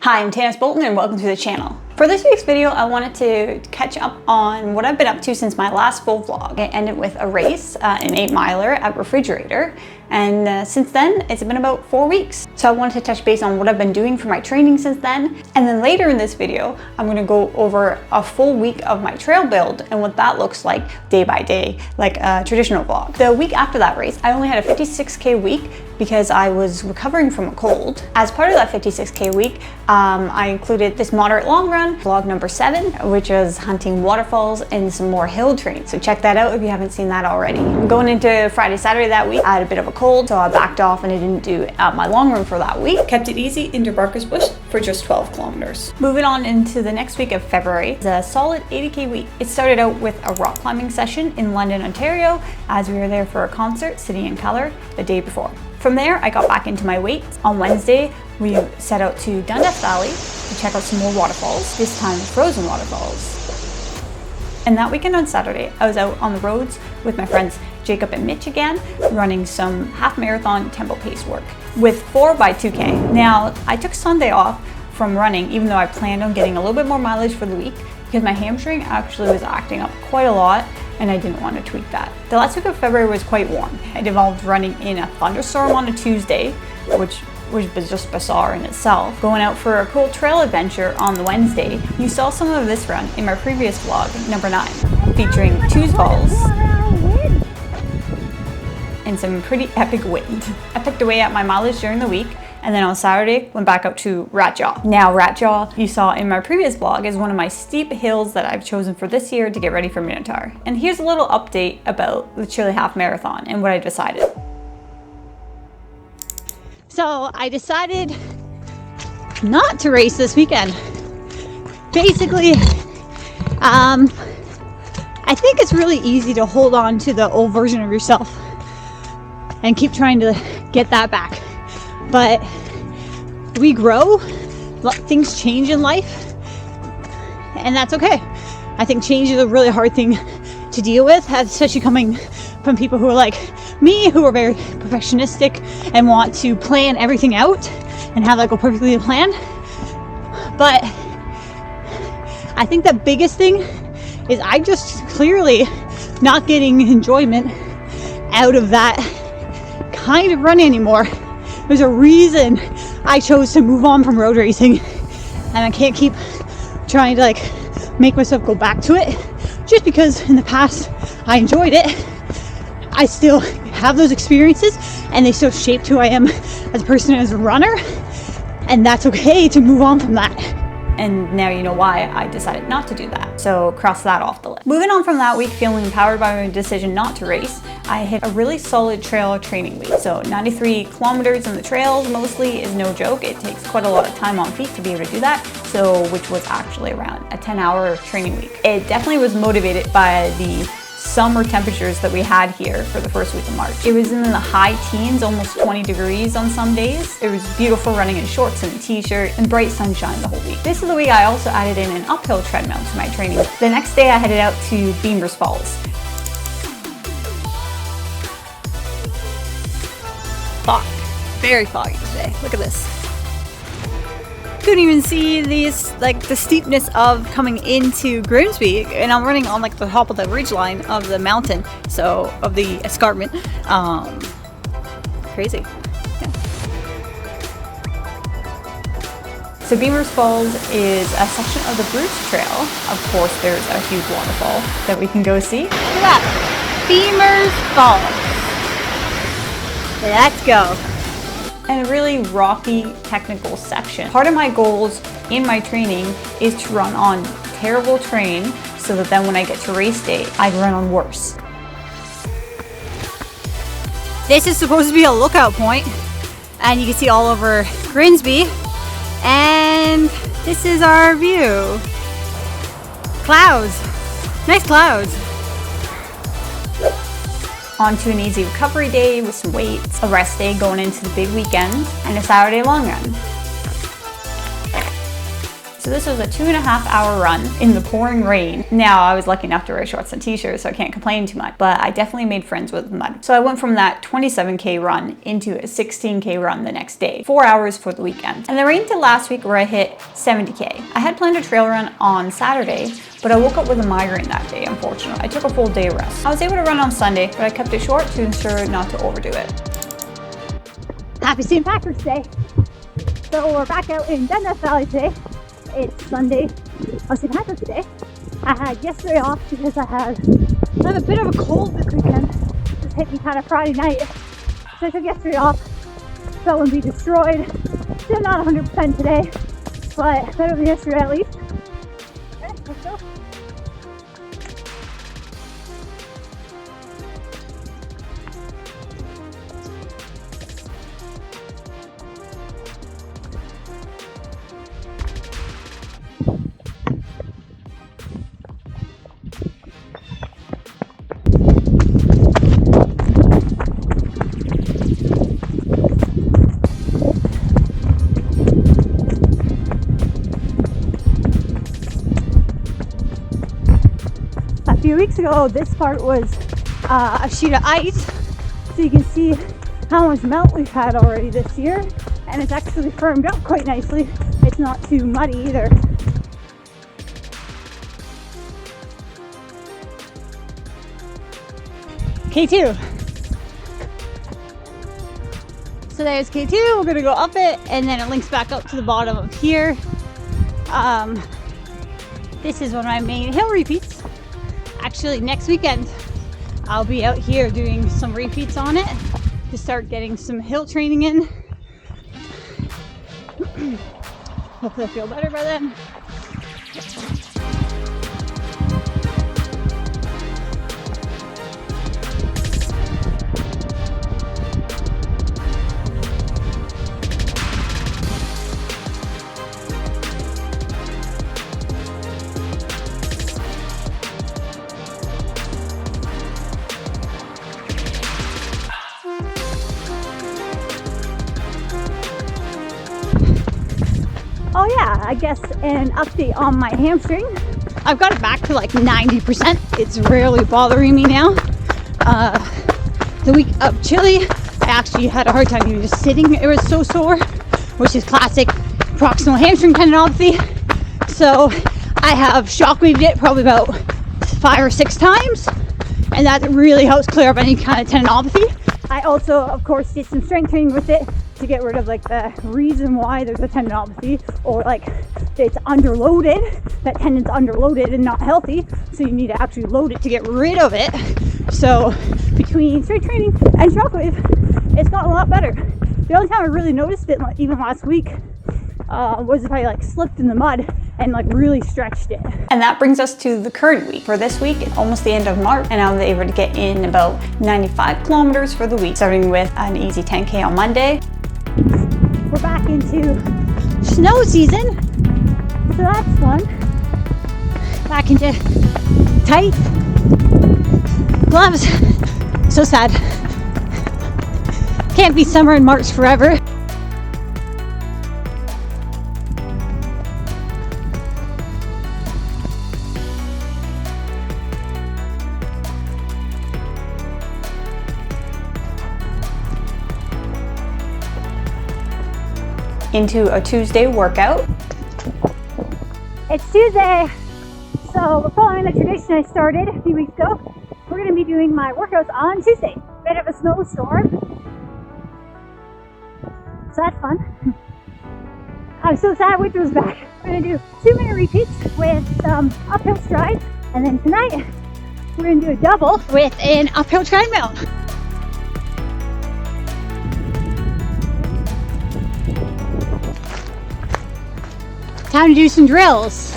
Hi, I'm Tannis Bolton and welcome to the channel. For this week's video, I wanted to catch up on what I've been up to since my last full vlog. It ended with a race, an 8-miler at Refrigerator, and since then, it's been about 4 weeks. So I wanted to touch base on what I've been doing for my training since then. And then later in this video, I'm gonna go over a full week of my trail build and what that looks like day by day, like a traditional vlog. The week after that race, I only had a 56K week because I was recovering from a cold. As part of that 56K week, I included this moderate long run, vlog number 7, which was hunting waterfalls and some more hill terrain. So check that out if you haven't seen that already. Going into Friday, Saturday that week, I had a bit of a cold, so I backed off and I didn't do my long run for that week. Kept it easy into Barker's Bush for just 12 kilometers. Moving on into the next week of February, it's a solid 80K week. It started out with a rock climbing session in London, Ontario, as we were there for a concert, City in Colour, the day before. From there, I got back into my weights. On Wednesday, we set out to Dundas Valley to check out some more waterfalls, this time frozen waterfalls. And that weekend on Saturday, I was out on the roads with my friends Jacob and Mitch again, running some half marathon tempo pace work with 4x2K. Now, I took Sunday off from running, even though I planned on getting a little bit more mileage for the week, because my hamstring actually was acting up quite a lot and I didn't want to tweak that. The last week of February was quite warm. It involved running in a thunderstorm on a Tuesday, which was just bizarre in itself. Going out for a cool trail adventure on the Wednesday. You saw some of this run in my previous vlog, number 9, featuring Twos Falls and some pretty epic wind. I picked away at my mileage during the week, and then on Saturday, went back up to Rat Jaw. Now, Rat Jaw, you saw in my previous vlog, is one of my steep hills that I've chosen for this year to get ready for Minotaur. And here's a little update about the Chile Half Marathon and what I decided. So I not to race this weekend. Basically, I think it's really easy to hold on to the old version of yourself and keep trying to get that back. But we grow, things change in life, and that's okay. I think change is a really hard thing to deal with, especially coming from people who are like me, who are very perfectionistic and want to plan everything out and have that go perfectly to plan. But I think the biggest thing is I just clearly not getting enjoyment out of that kind of run anymore. There's a reason I chose to move on from road racing, and I can't keep trying to make myself go back to it just because in the past I enjoyed it. I still have those experiences and they still shaped who I am as a person, as a runner, and that's okay to move on from that. And now you know why I decided not to do that. So cross that off the list. Moving on from that week, feeling empowered by my decision not to race, I hit a really solid trail training week. So 93 kilometers in the trails mostly is no joke. It takes quite a lot of time on feet to be able to do that. So, which was actually around a 10-hour training week. It definitely was motivated by the summer temperatures that we had here for the first week of March. It was in the high teens, almost 20 degrees on some days. It was beautiful running in shorts and a t-shirt and bright sunshine the whole week. This is the week I also added in an uphill treadmill to my training. The next day I headed out to Beamers Falls. Fog. Very foggy today. Look at this. Couldn't even see these, the steepness of coming into Grimsby, and I'm running on the top of the ridge line of the mountain, so of the escarpment. Crazy. Yeah. So Beamers Falls is a section of the Bruce Trail. Of course, there's a huge waterfall that we can go see. Look at that, Beamers Falls. Let's go. And a really rocky technical section. Part of my goals in my training is to run on terrible terrain so that then when I get to race day, I can run on worse. This is supposed to be a lookout point, and you can see all over Grimsby, and this is our view. Clouds, nice clouds. On to an easy recovery day with some weights, a rest day going into the big weekend, and a Saturday long run. So this was a 2.5-hour run in the pouring rain. Now I was lucky enough to wear shorts and t-shirts, so I can't complain too much, but I definitely made friends with mud. So I went from that 27K run into a 16K run the next day, 4 hours for the weekend. And then right into last week where I hit 70K. I had planned a trail run on Saturday, but I woke up with a migraine that day, unfortunately. I took a full day rest. I was able to run on Sunday, but I kept it short to ensure not to overdo it. Happy St. Patrick's Day. So we're back out in GYMNAST Valley today. It's Sunday, St. Patrick's Day. I had yesterday off because I had a bit of a cold this weekend. Just hit me kind of Friday night. So I took yesterday off. Felt and be destroyed. Still not 100% today, but better than yesterday at least. Okay, let's go. A few weeks ago, this part was a sheet of ice, so you can see how much melt we've had already this year, and it's actually firmed up quite nicely. It's not too muddy either. K2. So there's K2, we're gonna go up it, and then it links back up to the bottom of here. This is one of my main hill repeats. Actually, next weekend, I'll be out here doing some repeats on it to start getting some hill training in. Hopefully I feel better by then. Oh yeah, I guess an update on my hamstring. I've got it back to like 90%. It's rarely bothering me now. The week of Chile, I actually had a hard time even just sitting. It was so sore, which is classic proximal hamstring tendinopathy. So I have shockwaved it probably about 5 or 6 times, and that really helps clear up any kind of tendinopathy. I also, of course, did some strength training with it to get rid of like the reason why there's a tendinopathy, or like it's underloaded, that tendon's underloaded and not healthy, so you need to actually load it to get rid of it. So between strength training and shockwave, it's gotten a lot better. The only time I really noticed it, like, even last week, was if I like slipped in the mud and like really stretched it. And that brings us to the current week. For this week, it's almost the end of March, and I was able to get in about 95 kilometers for the week, starting with an easy 10K on Monday. We're back into snow season, so that's fun. Back into tight gloves. So sad. Can't be summer in March forever. Into a Tuesday workout. It's Tuesday, so we're following the tradition I started a few weeks ago. We're going to be doing my workouts on Tuesday. Bit of a snowstorm, so that's fun. I'm so sad winter's back. We're going to do 2-minute repeats with some uphill strides, and then tonight we're going to do a double with an uphill treadmill. Time to do some drills.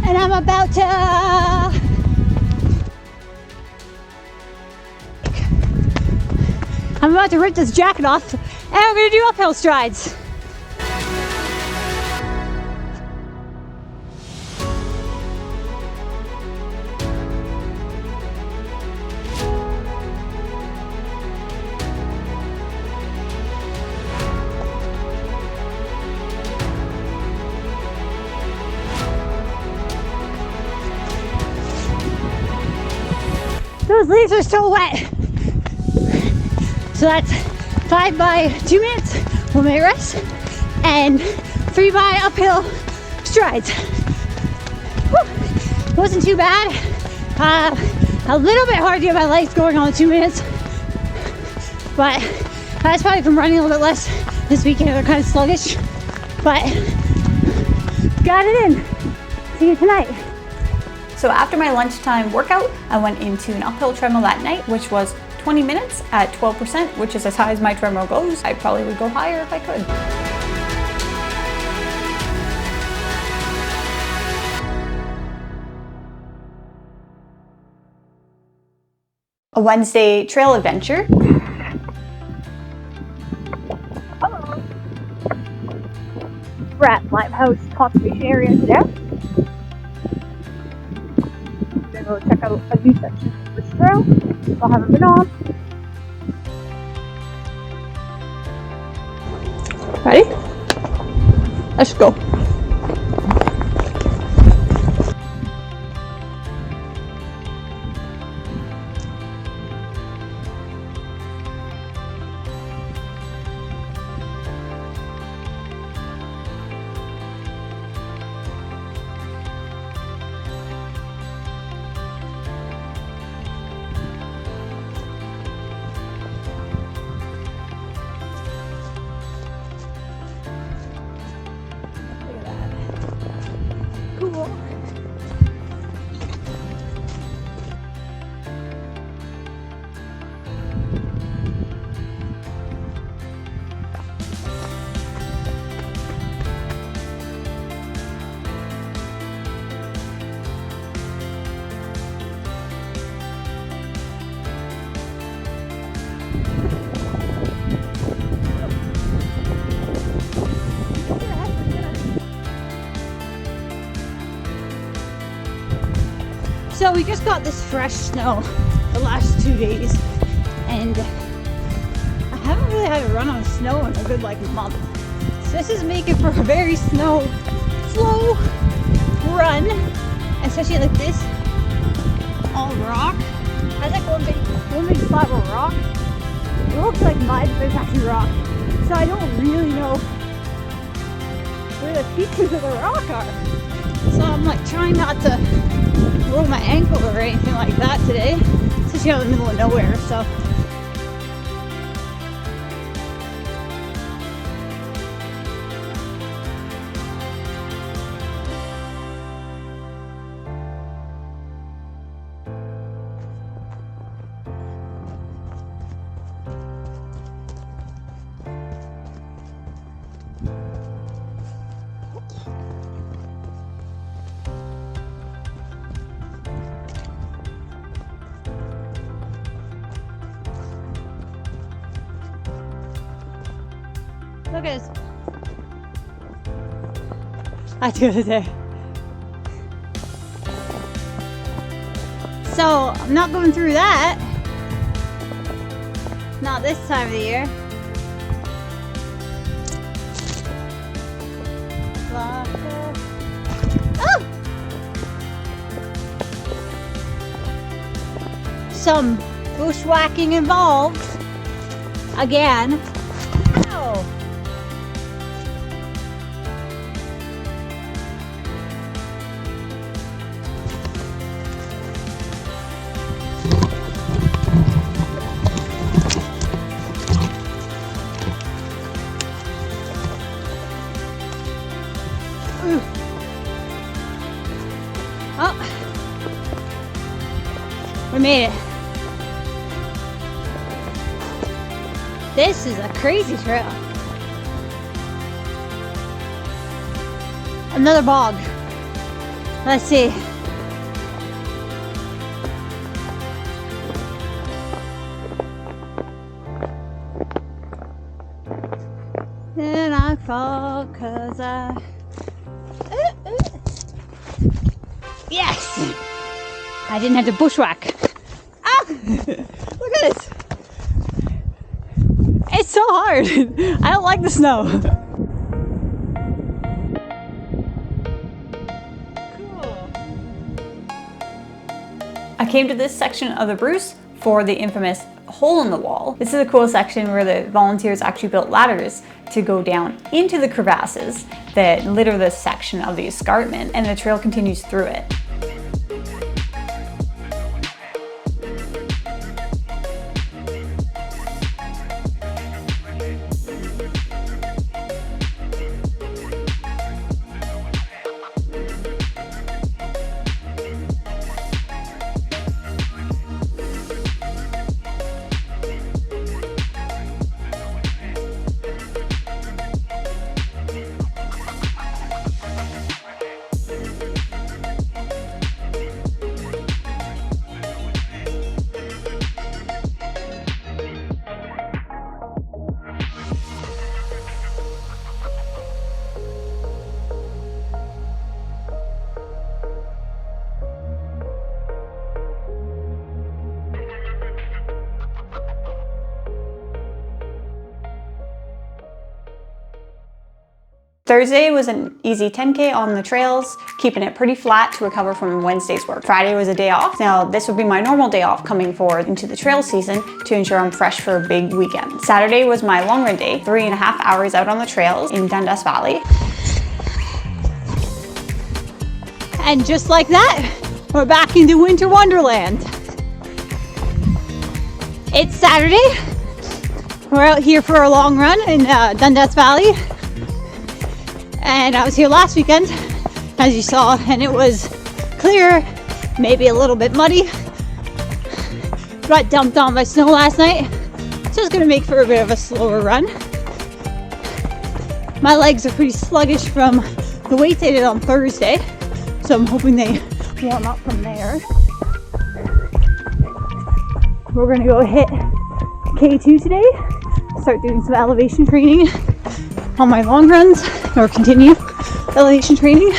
And I'm about to rip this jacket off, and I'm gonna do uphill strides. Those leaves are so wet. So that's 5 by 2 minutes, 1 minute rest, and 3 by uphill strides. Whew. Wasn't too bad. A little bit hard to get my legs going on the 2 minutes, but that's probably from running a little bit less this weekend. They're kind of sluggish, but got it in. See you tonight. So after my lunchtime workout, I went into an uphill treadmill that night, which was 20 minutes at 12%, which is as high as my treadmill goes. I probably would go higher if I could. A Wednesday trail adventure. Hello. We're at Lighthouse Conservation Area today. We're gonna go check out a new section of this trail. I haven't been on. Ready? Let's go. Cool. So we just got this fresh snow the last 2 days, and I haven't really had a run on snow in a good month. So this is making for a very slow run, especially like this, all rock. Has like one big spot of rock. It looks like mud, but it's actually rock. So I don't really know where the features of the rock are. So I'm like trying not to roll my ankle or anything like that today, especially out in the middle of nowhere. So look at this. I do it there. So I'm not going through that. Not this time of the year. Oh! Some bushwhacking involved. Again. Ow! Oh, we made it. This is a crazy trail. Another bog. Let's see. Then I fall 'cause I... Yes! I didn't have to bushwhack. Ah! Look at this. It's so hard. I don't like the snow. Cool. I came to this section of the Bruce for the infamous hole in the wall. This is a cool section where the volunteers actually built ladders to go down into the crevasses that litter this section of the escarpment, and the trail continues through it. Thursday was an easy 10K on the trails, keeping it pretty flat to recover from Wednesday's work. Friday was a day off. Now, this would be my normal day off coming forward into the trail season to ensure I'm fresh for a big weekend. Saturday was my long run day, 3.5 hours out on the trails in Dundas Valley. And just like that, we're back into Winter Wonderland. It's Saturday. We're out here for a long run in Dundas Valley. And I was here last weekend, as you saw, and it was clear, maybe a little bit muddy. Got dumped on by snow last night, so it's gonna make for a bit of a slower run. My legs are pretty sluggish from the weights I did on Thursday, so I'm hoping they warm up from there. We're gonna go hit K2 today, start doing some elevation training on my long runs, or continue elevation training.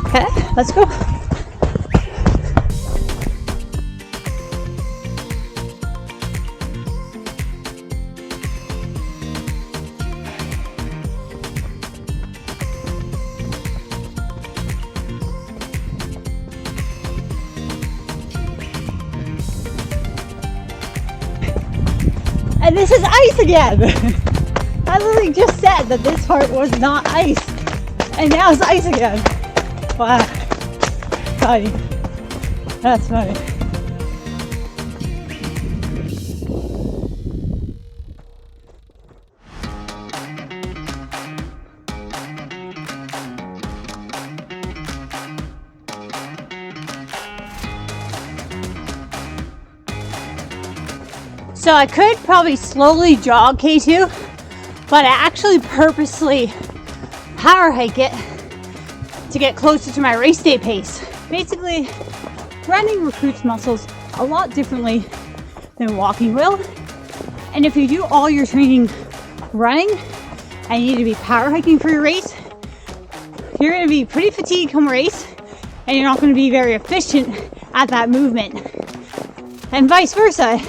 Okay, let's go. And this is ice again. I literally just said that this part was not ice, and now it's ice again. Wow. Funny. That's funny. So I could probably slowly jog K2, but I actually purposely power hike it to get closer to my race day pace. Basically, running recruits muscles a lot differently than walking will. And if you do all your training running and you need to be power hiking for your race, you're going to be pretty fatigued come race, and you're not going to be very efficient at that movement. And vice versa.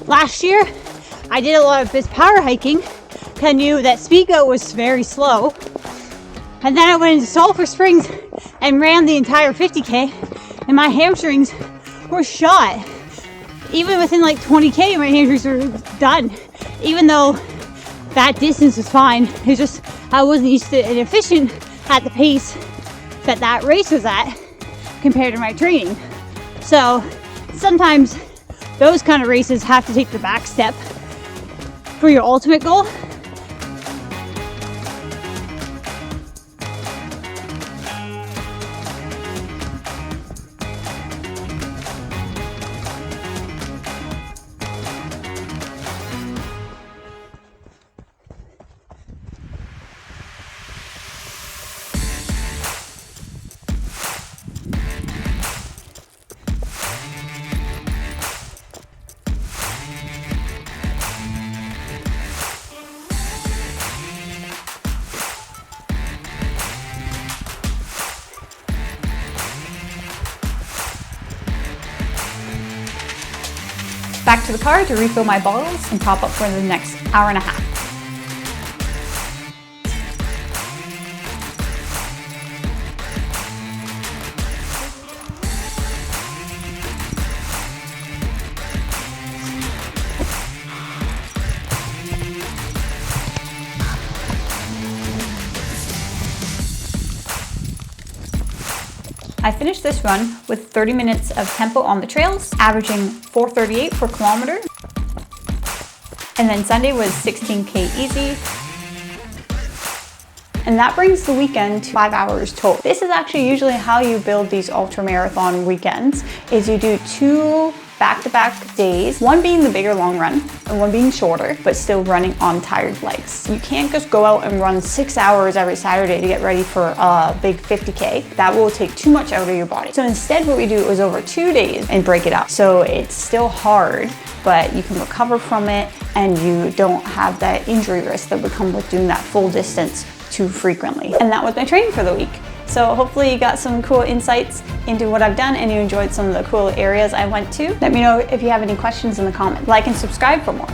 Last year, I did a lot of this power hiking. I knew that Speedgoat was very slow. And then I went into Sulphur Springs and ran the entire 50K, and my hamstrings were shot. Even within like 20K, my hamstrings were done. Even though that distance was fine, it's just I wasn't used to and efficient at the pace that that race was at compared to my training. So sometimes those kind of races have to take the back step for your ultimate goal. Back to the car to refill my bottles and top up for the next hour and a half. I finished this run with 30 minutes of tempo on the trails, averaging 4:38 per kilometer. And then Sunday was 16K easy. And that brings the weekend to 5 hours total. This is actually usually how you build these ultra marathon weekends, is you do 2 back-to-back days, one being the bigger long run and one being shorter, but still running on tired legs. You can't just go out and run 6 hours every Saturday to get ready for a big 50K. That will take too much out of your body. So instead what we do is over 2 days and break it up. So it's still hard, but you can recover from it and you don't have that injury risk that would come with doing that full distance too frequently. And that was my training for the week. So hopefully you got some cool insights into what I've done and you enjoyed some of the cool areas I went to. Let me know if you have any questions in the comments. Like and subscribe for more.